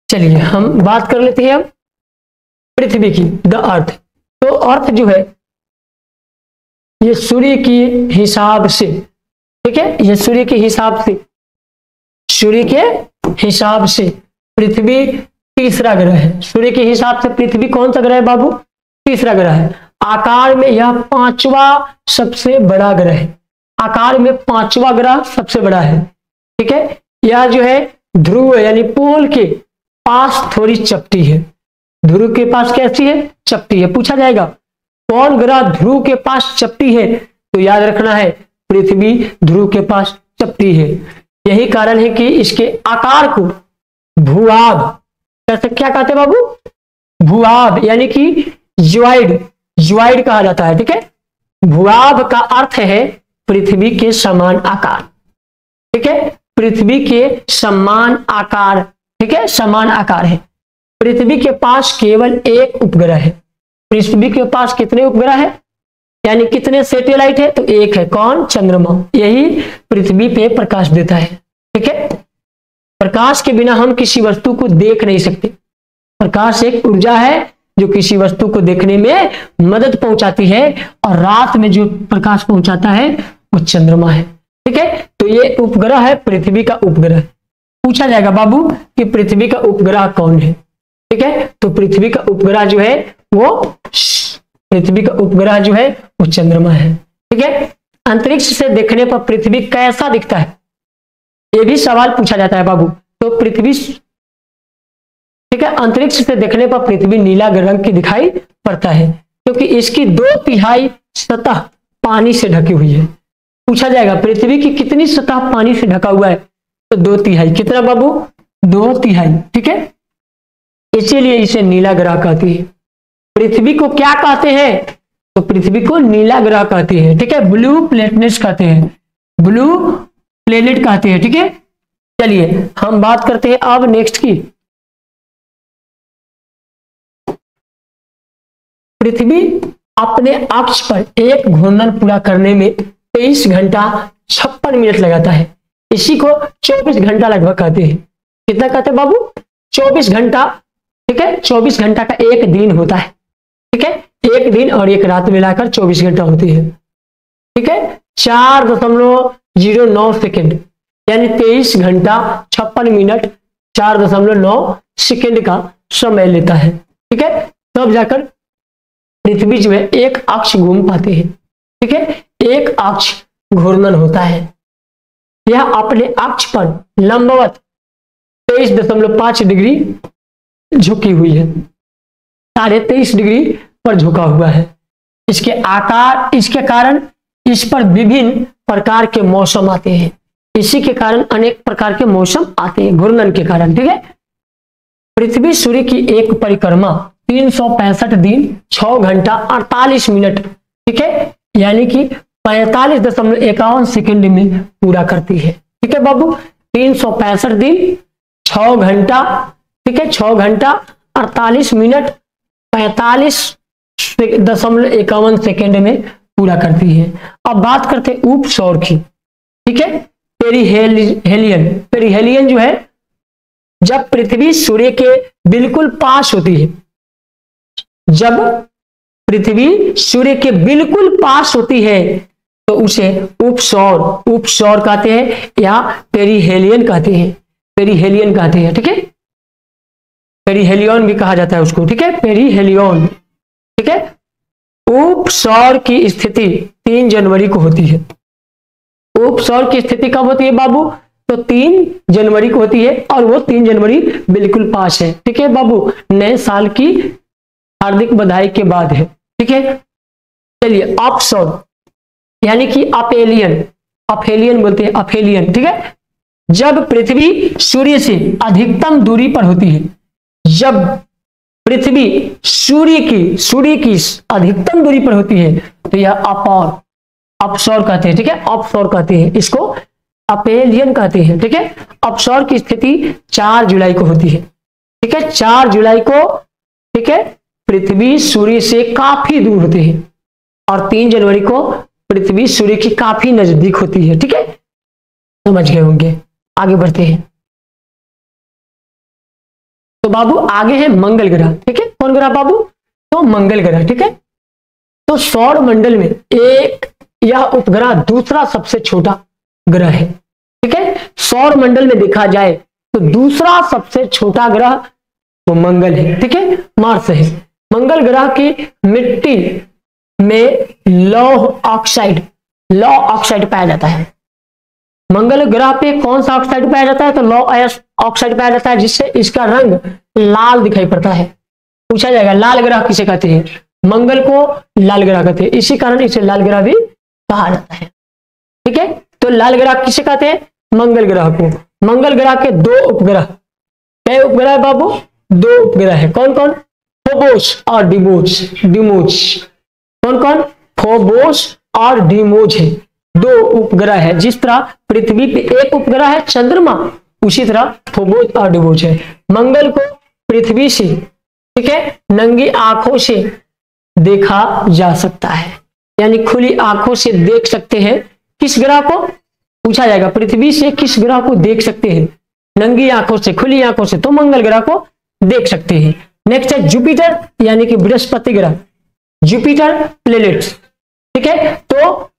चलिए हम बात कर लेते हैं अब पृथ्वी की, द अर्थ। तो अर्थ जो है ये सूर्य के हिसाब से, ठीक है, ये सूर्य के हिसाब से, सूर्य के हिसाब से पृथ्वी तीसरा ग्रह है। सूर्य के हिसाब से पृथ्वी कौन सा ग्रह है बाबू? तीसरा ग्रह है। आकार में यह 5वां सबसे बड़ा ग्रह है। आकार में 5वां ग्रह सबसे बड़ा है। ठीक है, यह जो है ध्रुव यानी पोल के पास थोड़ी चपटी है। ध्रुव के पास कैसी है? चपटी है। पूछा जाएगा कौन ग्रह ध्रुव के पास चपटी है? तो याद रखना है पृथ्वी ध्रुव के पास चपटी है। यही कारण है कि इसके आकार को भूआब, कैसे क्या कहते हैं बाबू? भूआब यानी कि ज्वाइड, ज्वाइड कहा जाता है। ठीक है, भूआब का अर्थ है पृथ्वी के समान आकार। ठीक है, पृथ्वी के समान आकार। ठीक है, समान आकार है। पृथ्वी के पास केवल एक उपग्रह है। पृथ्वी के पास कितने उपग्रह है यानी कितने सैटेलाइट है? तो एक है। कौन? चंद्रमा। यही पृथ्वी पे प्रकाश देता है। ठीक है, प्रकाश के बिना हम किसी वस्तु को देख नहीं सकते। प्रकाश एक ऊर्जा है जो किसी वस्तु को देखने में मदद पहुंचाती है, और रात में जो प्रकाश पहुंचाता है वो चंद्रमा है। ठीक है, तो ये उपग्रह है पृथ्वी का उपग्रह। पूछा जाएगा बाबू कि पृथ्वी का उपग्रह कौन है? ठीक है, तो पृथ्वी का उपग्रह जो है वो, पृथ्वी का उपग्रह जो है वो चंद्रमा है। ठीक है, अंतरिक्ष से देखने पर पृथ्वी कैसा दिखता है? ये भी सवाल पूछा जाता है बाबू। तो पृथ्वी, ठीक है, अंतरिक्ष से देखने पर पृथ्वी नीला रंग की दिखाई पड़ता है, क्योंकि इसकी 2/3 सतह पानी से ढकी हुई है। पूछा जाएगा पृथ्वी की कितनी सतह पानी से ढका हुआ है? तो 2/3। कितना बाबू? 2/3। ठीक है, इसीलिए इसे नीला ग्रह कहती है। पृथ्वी को क्या कहते हैं? तो पृथ्वी को नीला ग्रह कहते हैं। ठीक है, ब्लू प्लेनेट कहते हैं, ब्लू प्लेनेट कहते हैं। ठीक है, चलिए हम बात करते हैं अब नेक्स्ट की। पृथ्वी अपने अक्ष पर एक घूर्णन पूरा करने में 23 घंटा 56 मिनट लगाता है। इसी को 24 घंटा लगभग कहते हैं। कितना कहते हैं बाबू? 24 घंटा। ठीक है, 24 घंटा का एक दिन होता है। ठीक है, एक दिन और एक रात मिलाकर 24 घंटा होती है। ठीक है, 4.09 सेकेंड यानी 23 घंटा 56 मिनट 4.9 सेकेंड का समय लेता है। ठीक है, तब जाकर पृथ्वी जो है एक अक्ष घूम पाते हैं। ठीक है, एक अक्ष घूर्णन होता है। यह अपने अक्ष पर लंबवत 23.5 डिग्री झुकी हुई है, 23.5 डिग्री पर झुका हुआ है। इसके कारण इस पर विभिन्न प्रकार के मौसम आते हैं। इसी के कारण अनेक प्रकार के मौसम आते हैं घूर्णन के कारण। ठीक है, पृथ्वी सूर्य की एक परिक्रमा 365 दिन 6 घंटा 48 मिनट, ठीक है, यानी कि 45.51 सेकेंड में पूरा करती है। ठीक है बाबू, 365 दिन 6 घंटा, ठीक है, 6 घंटा 48 मिनट 45.51 सेकेंड में पूरा करती है। अब बात करते हैं उप सौर की। ठीक है, पेरिहेलियन जो है, जब पृथ्वी सूर्य के बिल्कुल पास होती है, जब पृथ्वी सूर्य के बिल्कुल पास होती है तो उसे उपसौर कहते हैं या पेरिहेलियन कहते हैं। पेरिहेलियन कहते हैं। ठीक है, पेरिहेलियन भी कहा जाता है उसको। ठीक है, पेरिहेलियन। ठीक है, उपसौर की स्थिति 3 जनवरी को होती है। उपसौर की स्थिति कब होती है बाबू? तो 3 जनवरी को होती है और वो 3 जनवरी बिल्कुल पास है। ठीक है बाबू, नए साल की हार्दिक बधाई के बाद है। ठीक है, चलिए अपसौर यानी कि अपेलियन बोलते हैं, अपेलियन। ठीक है, जब पृथ्वी सूर्य से अधिकतम दूरी पर होती है, जब पृथ्वी सूर्य की अधिकतम दूरी पर होती है तो यह अपसौर कहते हैं। ठीक है, अपसौर कहते हैं, इसको अपेलियन कहते हैं। ठीक है, अपसौर की स्थिति 4 जुलाई को होती है। ठीक है, 4 जुलाई को, ठीक है, पृथ्वी सूर्य से काफी दूर होते हैं और 3 जनवरी को पृथ्वी सूर्य की काफी नजदीक होती है। ठीक है, समझ गए होंगे। आगे बढ़ते हैं। तो बाबू आगे है मंगल ग्रह। ठीक है, कौन ग्रह बाबू? तो मंगल ग्रह। ठीक है, तो सौर मंडल में यह उपग्रह दूसरा सबसे छोटा ग्रह है। ठीक है, सौर मंडल में देखा जाए तो दूसरा सबसे छोटा ग्रह तो मंगल है। ठीक है, मार्स है। मंगल ग्रह की मिट्टी में लौह ऑक्साइड पाया जाता है। मंगल ग्रह पे कौन सा ऑक्साइड पाया जाता है? तो लौह ऑक्साइड पाया जाता है, जिससे इसका रंग लाल दिखाई पड़ता है। पूछा जाएगा लाल ग्रह किसे कहते हैं? मंगल को लाल ग्रह कहते हैं, इसी कारण इसे लाल ग्रह भी कहा जाता है। ठीक है, तो लाल ग्रह किसे कहते हैं? मंगल ग्रह को। मंगल ग्रह के 2 उपग्रह, क्या उपग्रह है बाबू? 2 उपग्रह है। कौन कौन? फोबोस और डिमोज। कौन कौन? फोबोस और डिमोज है। 2 उपग्रह है। जिस तरह पृथ्वी पे एक उपग्रह है चंद्रमा, उसी तरह फोबोस और डिमोज है। मंगल को पृथ्वी से, ठीक है, नंगी आंखों से देखा जा सकता है, यानी खुली आंखों से देख सकते हैं। किस ग्रह को? पूछा जाएगा पृथ्वी से किस ग्रह को देख सकते हैं? नंगी आंखों से, खुली आंखों से, तो मंगल ग्रह को देख सकते हैं। नेक्स्ट है जुपिटर यानी कि बृहस्पति ग्रह, जुपिटर प्लेनेट। ठीक है, तो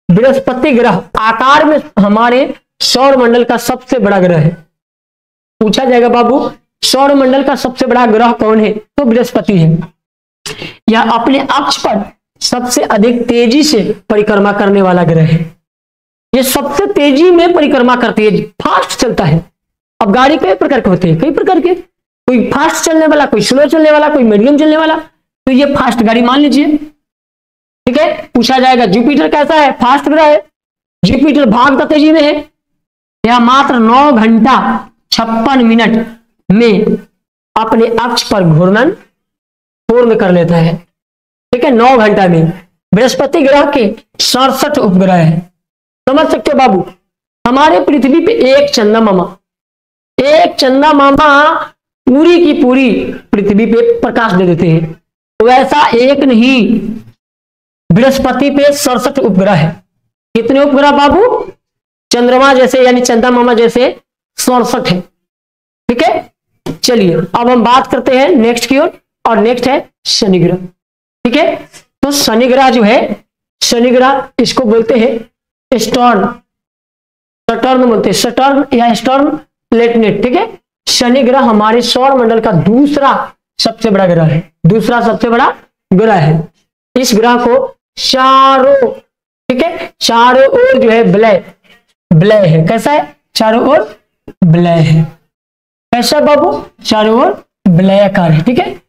बृहस्पति ग्रह आकार में हमारे सौर मंडल का सबसे बड़ा ग्रह है। पूछा जाएगा बाबू सौर मंडल का सबसे बड़ा ग्रह कौन है? तो बृहस्पति है। यह अपने अक्ष पर सबसे अधिक तेजी से परिक्रमा करने वाला ग्रह है। यह सबसे तेजी में परिक्रमा करती है, फास्ट चलता है। अब गाड़ी कई प्रकार के होते हैं, कई प्रकार के, कोई फास्ट चलने वाला, कोई स्लो चलने वाला, कोई मीडियम चलने वाला, तो ये फास्ट गाड़ी मान लीजिए। ठीक है, पूछा जाएगा जुपिटर कैसा है? फास्ट ग्रह है। जुपिटर भागता तेजी में है। यह मात्र 9 घंटा 56 मिनट में अपने अक्ष पर घूर्णन पूर्ण कर लेता है। ठीक है, 9 घंटा में। बृहस्पति ग्रह के 67 उपग्रह है। समझ सकते हो बाबू? हमारे पृथ्वी पे एक चंदा मामा पूरी की पूरी पृथ्वी पे प्रकाश दे देते हैं। वैसा एक नहीं, बृहस्पति पे 67 उपग्रह है। कितने उपग्रह बाबू? चंद्रमा जैसे यानी चंदा मामा जैसे 67 है। ठीक है, चलिए अब हम बात करते हैं नेक्स्ट की ओर, और नेक्स्ट है शनि ग्रह। ठीक है, तो शनि ग्रह जो है, शनि ग्रह इसको बोलते हैं सटर्न बोलते हैं, सटर्न या स्टर्न प्लेटनेट। ठीक है, शनि ग्रह हमारे सौर मंडल का दूसरा सबसे बड़ा ग्रह है, दूसरा सबसे बड़ा ग्रह है। इस ग्रह को चारों, ठीक है, चारों ओर जो है ब्लय है। कैसा है? चारों ओर ब्लय है। कैसा बाबू? चारों ओर ब्लयाकार है। ठीक है,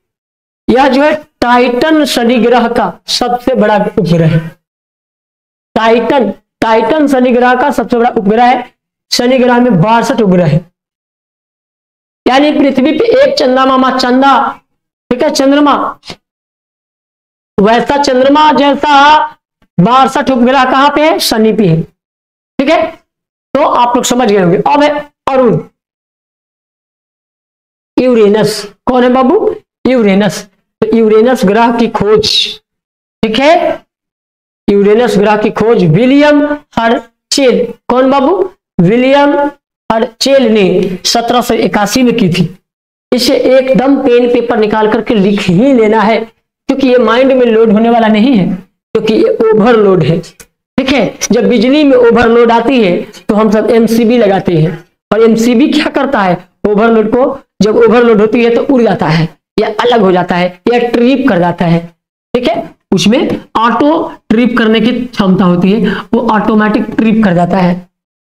यह जो है टाइटन शनि ग्रह का सबसे बड़ा उपग्रह है। टाइटन शनि ग्रह का सबसे बड़ा उपग्रह है। शनि ग्रह में 62 उपग्रह है, यानी पृथ्वी पे एक चंदा मामा चंदा, ठीक है, चंद्रमा, वैसा चंद्रमा जैसा 62 उपग्रह कहां पे है? शनि पे है। ठीक है, तो आप लोग समझ गए होंगे। अब है अरुण, यूरेनस। कौन है बाबू? यूरेनस। तो यूरेनस ग्रह की खोज, ठीक है, यूरेनस ग्रह की खोज विलियम हर्शेल। कौन बाबू? विलियम हर्शेल ने 1781 में की थी। इसे एकदम पेन पेपर निकाल करके लिख ही लेना है, क्योंकि ये माइंड में लोड होने वाला नहीं है, क्योंकि ये ओवरलोड है। ठीक है, जब बिजली में ओवरलोड आती है तो हम सब एमसीबी लगाते हैं, और एमसीबी क्या करता है? ओवरलोड को, जब ओवरलोड होती है तो उड़ जाता है, या अलग हो जाता है, या ट्रिप कर जाता है। ठीक है, उसमें ऑटो ट्रिप करने की क्षमता होती है, वो ऑटोमेटिक ट्रिप कर जाता है।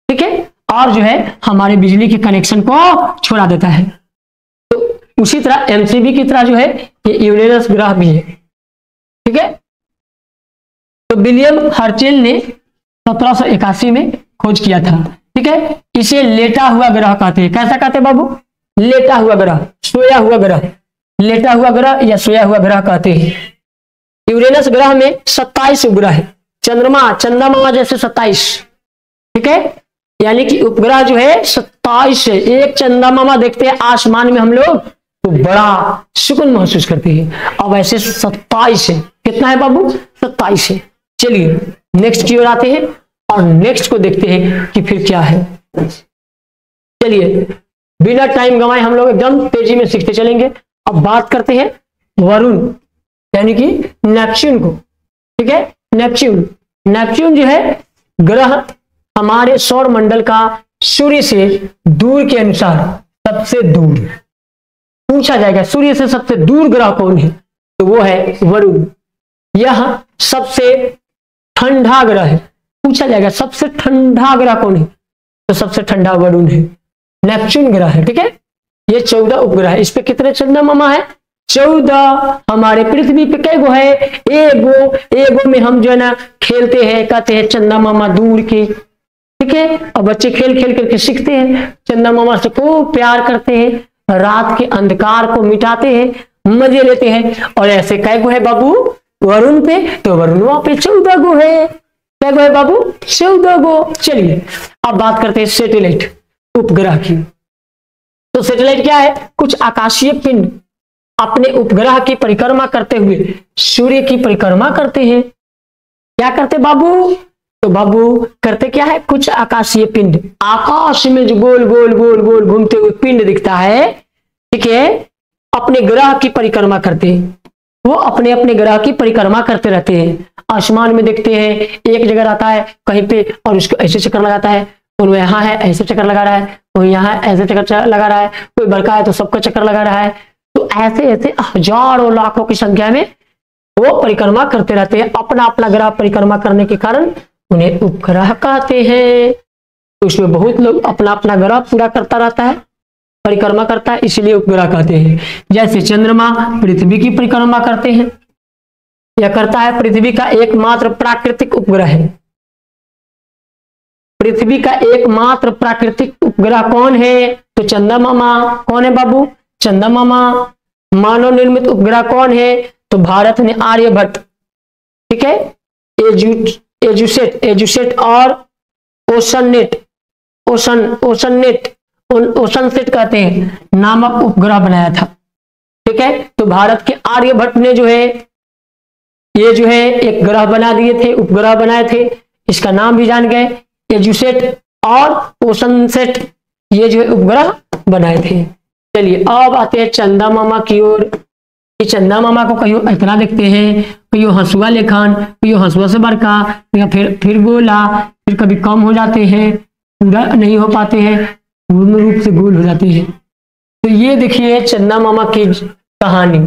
ठीक है, और जो है हमारे बिजली के कनेक्शन को छोड़ा देता है। तो उसी तरह एमसीबी की तरह जो है ये यूरेनस ग्रह भी है। ठीक है, तो विलियम हर्शेल ने 1781 में खोज किया था। ठीक है, इसे लेटा हुआ ग्रह कहते हैं। कैसा कहते हैं बाबू? लेटा हुआ ग्रह, सोया हुआ ग्रह, लेटा हुआ ग्रह या सोया हुआ ग्रह कहते हैं। यूरेनस ग्रह में 27 उपग्रह है। चंदा मामा जैसे 27। ठीक है, यानी कि उपग्रह जो है 27 है। एक चंदा मामा देखते हैं आसमान में हम लोग तो बड़ा सुकून महसूस करते हैं, अब ऐसे 27 है। कितना है बाबू? 27 है। चलिए नेक्स्ट की ओर आते हैं, और नेक्स्ट को देखते हैं कि फिर क्या है। चलिए बिना टाइम गंवाए हम लोग एकदम तेजी में सीखते चलेंगे। अब बात करते हैं वरुण, यानी कि नेपच्यून को। ठीक है, नेपच्यून जो है ग्रह हमारे सौर मंडल का सूर्य से दूर के अनुसार सबसे दूर। पूछा जाएगा सूर्य से सबसे दूर ग्रह कौन है, तो वो है वरुण। यह सबसे ठंडा ग्रह है। पूछा जाएगा सबसे ठंडा ग्रह कौन है, तो सबसे ठंडा वरुण है, नेपच्यून ग्रह है। ठीक है, ये 14 उपग्रह है। इस पे कितने चंदा मामा है? 14। हमारे पृथ्वी पे कई गो है? एगो में हम जो है ना खेलते हैं, कहते हैं चंदा मामा दूर के। ठीक है, और बच्चे खेल खेल करके सीखते हैं, चंदा मामा से खूब प्यार करते हैं, रात के अंधकार को मिटाते हैं, मजे लेते हैं। और ऐसे कई गो है बाबू वरुण पे? तो वरुण पे 14 गो है। क्या गो है बाबू? 14 गो। चलिए अब बात करते हैं सैटेलाइट उपग्रह की। तो सैटेलाइट क्या है? कुछ आकाशीय पिंड अपने उपग्रह की परिक्रमा करते हुए सूर्य की परिक्रमा करते हैं। क्या करते बाबू? तो बाबू करते क्या है? कुछ आकाशीय पिंड, आकाश में जो गोल गोल गोल गोल घूमते हुए पिंड दिखता है, ठीक है, अपने ग्रह की परिक्रमा करते हैं। वो अपने अपने ग्रह की परिक्रमा करते रहते हैं। आसमान में देखते हैं, एक जगह रहता है कहीं पे और उसको ऐसे चक्कर लगाता है, कोई यहाँ है ऐसे चक्कर लगा रहा है, कोई यहाँ ऐसे चक्कर लगा रहा है, कोई बड़का है तो सबका चक्कर लगा रहा है। तो ऐसे ऐसे हजारों लाखों की संख्या में वो परिक्रमा करते रहते हैं। अपना अपना ग्रह परिक्रमा करने के कारण उन्हें उपग्रह कहते हैं। तो उसमें बहुत लोग अपना अपना ग्रह पूरा करता रहता है, परिक्रमा करता है, इसलिए उपग्रह कहते हैं। जैसे चंद्रमा पृथ्वी की परिक्रमा करते हैं, यह करता है, पृथ्वी का एकमात्र प्राकृतिक उपग्रह है। पृथ्वी का एकमात्र प्राकृतिक उपग्रह कौन है? तो चंदा मामा। कौन है बाबू? चंदा मामा। मानव निर्मित उपग्रह कौन है? तो भारत ने आर्यभट्ट, ठीक है, एजुसेट और ओशननेट, ओशनसेट कहते हैं नामक उपग्रह बनाया था। ठीक है, तो भारत के आर्यभट्ट ने जो है ये जो है एक ग्रह बना दिए थे, उपग्रह बनाए थे, इसका नाम भी जान गए, एजुसेट और ओशनसेट, ये जो है उपग्रह बनाए थे। चलिए अब आते हैं चंदा मामा की ओर। ये चंदा मामा को कहीं इतना देखते हैं, कहीं हंसुआ लेखन, कहीं हंसुआ से बड़का, या फिर गोला, फिर कभी कम हो जाते हैं, पूरा नहीं हो पाते हैं, पूर्ण रूप से गोल हो जाते हैं। तो ये देखिए चंदा मामा की कहानी।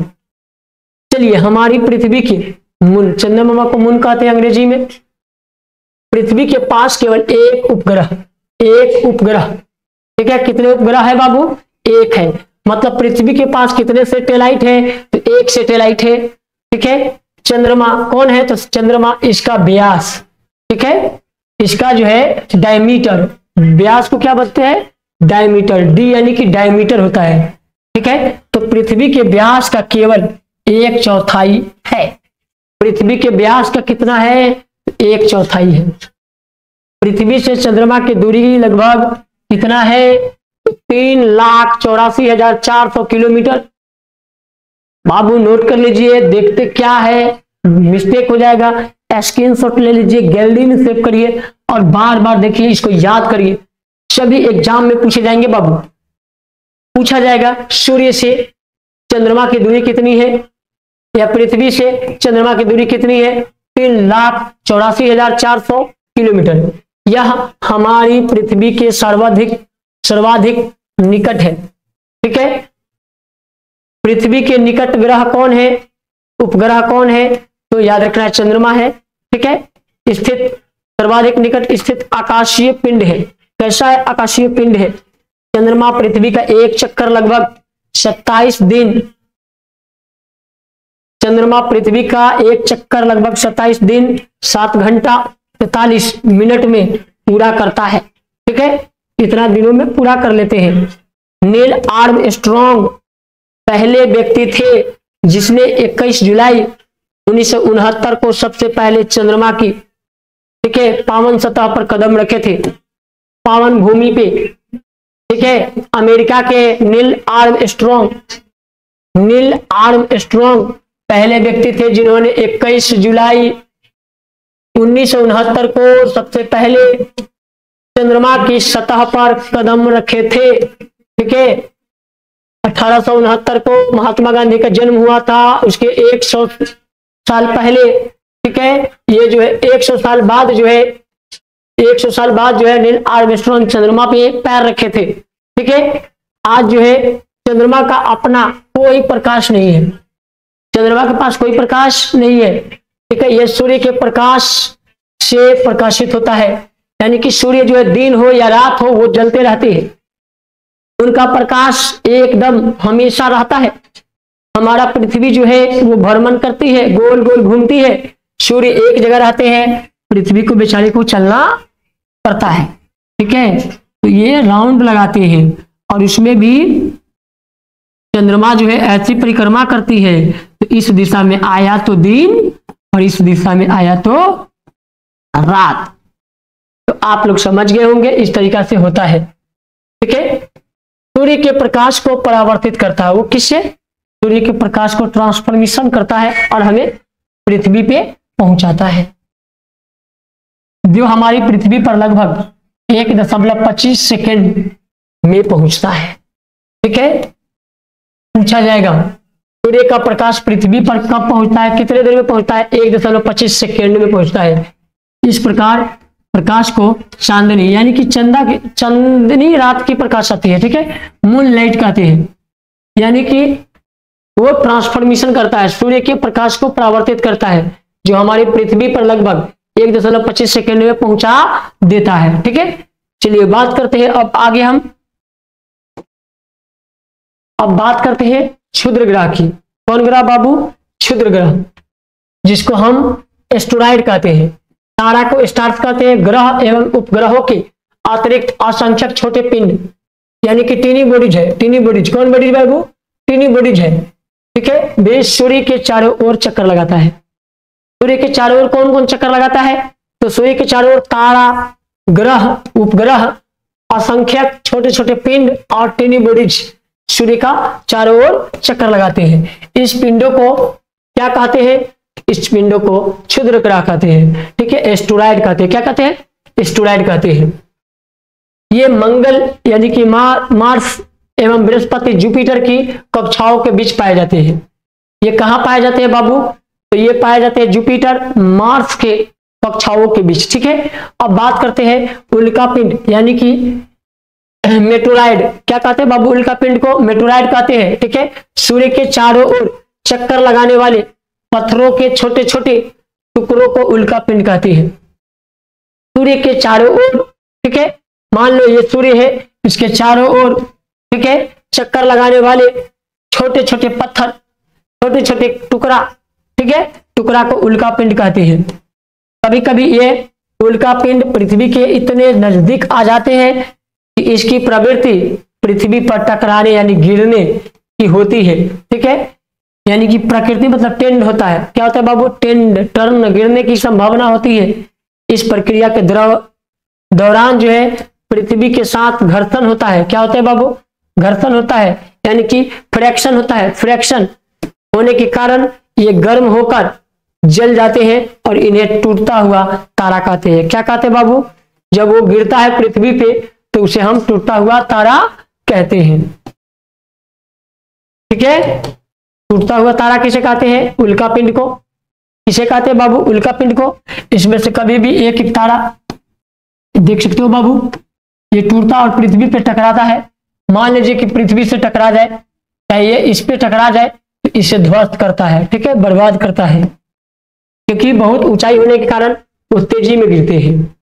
चलिए हमारी पृथ्वी के मून, चंदा मामा को मून कहते हैं अंग्रेजी में। पृथ्वी के पास केवल एक उपग्रह, ठीक है, कितने उपग्रह है बाबू? एक है। मतलब पृथ्वी के पास कितने सैटेलाइट है? तो एक सैटेलाइट है। ठीक है, चंद्रमा कौन है? तो चंद्रमा, इसका व्यास, ठीक है, इसका जो है डायमीटर, व्यास को क्या बोलते हैं? डायमीटर, डी यानी कि डायमीटर होता है। ठीक है, तो पृथ्वी के व्यास का केवल 1/4 है। पृथ्वी के व्यास का कितना है? 1/4 है। पृथ्वी से चंद्रमा की दूरी लगभग कितना है? 3,84,400 किलोमीटर। बाबू नोट कर लीजिए, देखते क्या है, मिस्टेक हो जाएगा, स्क्रीनशॉट ले लीजिए, गैलरी में सेव करिए और बार बार देखिए, इसको याद करिए, सभी एग्जाम में पूछे जाएंगे बाबू। पूछा जाएगा सूर्य से चंद्रमा की दूरी कितनी है, या पृथ्वी से चंद्रमा की दूरी कितनी है? 3,84,400 किलोमीटर। यह हमारी पृथ्वी के सर्वाधिक निकट है। ठीक है, पृथ्वी के निकट ग्रह कौन है, उपग्रह कौन है? तो याद रखना है चंद्रमा है। ठीक है, स्थित सर्वाधिक निकट स्थित आकाशीय पिंड है। कैसा है? आकाशीय पिंड है। चंद्रमा पृथ्वी का एक चक्कर लगभग 27 दिन, चंद्रमा पृथ्वी का एक चक्कर लगभग 27 दिन 7 घंटा 43 मिनट में पूरा करता है। ठीक है, इतना दिनों में पूरा कर लेते हैं। नील आर्मस्ट्रॉन्ग पहले व्यक्ति थे जिसने 21 जुलाई 1969 को सबसे पहले चंद्रमा की, ठीक है, पावन सतह पर कदम रखे थे, पावन भूमि पे। ठीक है, अमेरिका के नील आर्मस्ट्रॉन्ग पहले व्यक्ति थे जिन्होंने 21 जुलाई 1969 को सबसे पहले चंद्रमा की सतह पर कदम रखे थे। ठीक है, 1869 को महात्मा गांधी का जन्म हुआ था, उसके 100 साल पहले, ठीक है, ये जो है 100 साल बाद जो है 100 साल बाद जो है नील आर्मस्ट्रॉन्ग चंद्रमा पे पैर रखे थे। ठीक है, आज जो है चंद्रमा का अपना कोई प्रकाश नहीं है, चंद्रमा के पास कोई प्रकाश नहीं है। ठीक है, यह सूर्य के प्रकाश से प्रकाशित होता है, यानी कि सूर्य जो है दिन हो या रात हो वो जलते रहते हैं, उनका प्रकाश एकदम हमेशा रहता है। हमारा पृथ्वी जो है वो भ्रमण करती है, गोल गोल घूमती है, सूर्य एक जगह रहते हैं, पृथ्वी को बेचारे को चलना पड़ता है। ठीक है, तो ये राउंड लगाते हैं और उसमें भी चंद्रमा जो है ऐसी परिक्रमा करती है, तो इस दिशा में आया तो दिन और इस दिशा में आया तो रात। तो आप लोग समझ गए होंगे, इस तरीका से होता है। ठीक है, सूर्य के प्रकाश को परावर्तित करता है, वो किससे? सूर्य के प्रकाश को ट्रांसफॉर्मेशन करता है और हमें पृथ्वी पे पहुंचाता है, जो हमारी पृथ्वी पर लगभग 1.25 सेकेंड में पहुंचता है। ठीक है, पूछा जाएगा सूर्य का प्रकाश पृथ्वी पर कब पहुंचता है, कितने देर में पहुंचता है? 1.25 सेकेंड में पहुंचता है। इस प्रकार प्रकाश को चांदनी यानी कि चांदनी रात की प्रकाश आती है। ठीक है, मून लाइट कहते हैं, यानी कि वो ट्रांसफॉर्मेशन करता है, सूर्य के प्रकाश को परावर्तित करता है, जो हमारी पृथ्वी पर लगभग 1.25 सेकेंड में पहुंचा देता है। ठीक है, चलिए बात करते हैं अब आगे हम बात करते हैं क्षुद्र ग्रह की। कौन ग्रह बाबू? क्षुद्र ग्रह, जिसको हम एस्टेरॉइड कहते हैं। तारा को स्टार्स कहते हैं। ग्रह एवं उपग्रहों के अतिरिक्त असंख्यक छोटे पिंड यानी कि टीनी बॉडीज है। टीनी बॉडीज, कौन बॉडीज बाबू? टीनी बॉडीज है। ठीक है, वे सूर्य के चारों ओर चक्कर लगाता है। सूर्य के चारों ओर कौन कौन चक्कर लगाता है? तो सूर्य के चारों ओर तारा, ग्रह, उपग्रह असंख्यक छोटे छोटे पिंड और टेनी बॉडीज सूर्य का चारों ओर चक्कर लगाते हैं। इस पिंडों को क्या कहते हैं? इस पिंडों को क्षुद्रग्रह कहते हैं, ठीक है, एस्टेरॉयड कहते हैं। क्या कहते हैं? एस्टेरॉयड कहते हैं। ये मंगल यानी कि मार्स एवं बृहस्पति जुपिटर की कक्षाओं के बीच पाए जाते हैं। ये कहाँ पाए जाते हैं बाबू? तो ये पाए जाते हैं जुपिटर मार्स के कक्षाओं के बीच, ठीक है। अब बात करते हैं उल्का पिंड यानी कि मेटोरॉयड। क्या कहते हैं बाबू? उल्का पिंड को मेटोरॉयड कहते हैं, ठीक है। सूर्य के चारों ओर चक्कर लगाने वाले पत्थरों के छोटे छोटे टुकड़ों को उल्का पिंड कहते हैं। सूर्य के चारों ओर, ठीक है, मान लो ये सूर्य है, इसके चारों ओर, ठीक है, चक्कर लगाने वाले छोटे छोटे पत्थर, छोटे छोटे टुकड़ा, ठीक है, टुकड़ा को उल्का पिंड कहते हैं। कभी कभी ये उल्का पिंड पृथ्वी के इतने नजदीक आ जाते हैं कि इसकी प्रवृत्ति पृथ्वी पर टकराने यानी गिरने की होती है, ठीक है। यानी कि प्रकृति मतलब टेंड होता है। क्या होता है बाबू? टेंड, टर्न, गिरने की संभावना होती है। इस प्रक्रिया के दौरान जो है पृथ्वी के साथ घर्षण होता है। क्या होता है बाबू? घर्षण होता है, यानी कि फ्रैक्शन होता है। फ्रैक्शन होने के कारण ये गर्म होकर जल जाते हैं और इन्हें टूटता हुआ तारा कहते हैं। क्या कहते हैं बाबू? जब वो गिरता है पृथ्वी पे तो उसे हम टूटता हुआ तारा कहते हैं, ठीक है। टूटता हुआ तारा किसे कहते हैं? उल्का पिंड को। किसे कहते हैं बाबू? उल्का पिंड को। इसमें से कभी भी एक एक तारा देख सकते हो बाबू, ये टूटता और पृथ्वी पे टकराता है। मान लीजिए कि पृथ्वी से टकरा जाए, चाहे ये इस पे टकरा जाए तो इसे ध्वस्त करता है, ठीक है, बर्बाद करता है, क्योंकि बहुत ऊंचाई होने के कारण वो तेजी में गिरते हैं।